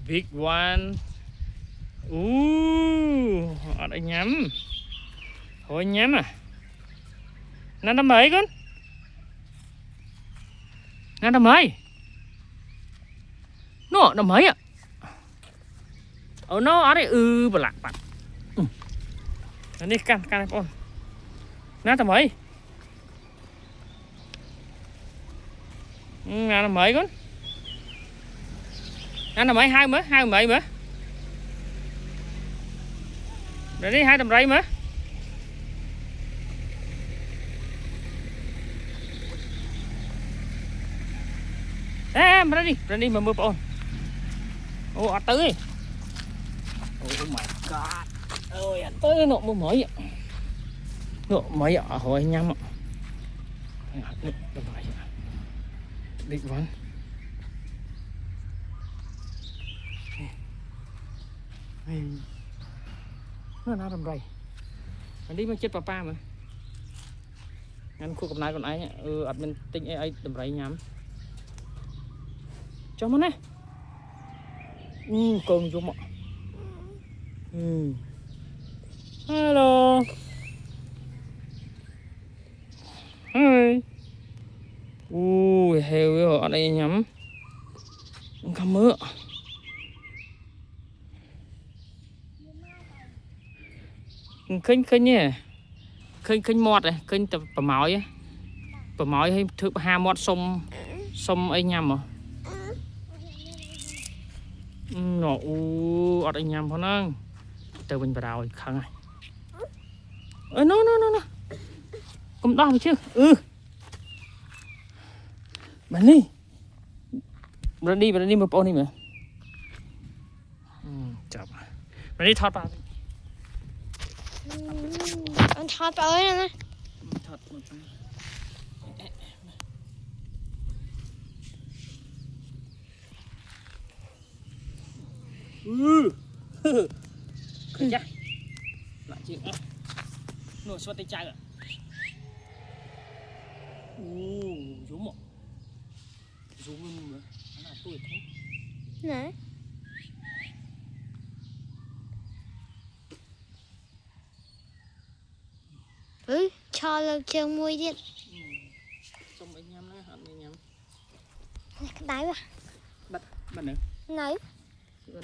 Big one. Ở đây nhắm. Thôi nhắm à. Nó đâm mấy con. Nó đâm mấy. Nó đâm mấy à. Nó ở đây bà lạc bạn. Ini kan pon. Nó đâm mấy. Nó đâm mấy con. Nó đâm mấy hai mấy mà. Rồi đi hai đầm rây mà. Berani mà mưa ôn. Ở tới. Oh my god. Ôi ăn tới nọ mưa mới ạ. Nọ mấy ạ, hồi nhắm ạ. Định vấn. Nó đầm rây. Đi mà chết papa mà. Anh khu cầm nai còn ai nhá. Admin tinh ai đầm rây nhắm. Cho mana? Con cuma. Hello. Hi. Heo ở đây nhắm. Không mưa. Khinh nhỉ. Khinh mọt này, khinh tập bả mỏi á. Bả mỏi hay thứ ha mọt sông ấy nhầm à. Nó ở đây nhầm phải không? Từ mình vào đầu khăn này. Nó. Cũng đo chứ. Bạn đi một bộ này mà. Chọc. Bạn đi thoát vào. Anh thoát vào ấy nè. Thoát một cái. Khởi chắc. Lại chuyện á. Nổi xoát tay chai rồi. Dũng ạ. Dũng nữa. Nó là tuổi thế. Nè. Cho lực trường mùi điện. Xong anh nhắm nó, anh nhắm. Cái đáy mà. Bắt nữa. Này.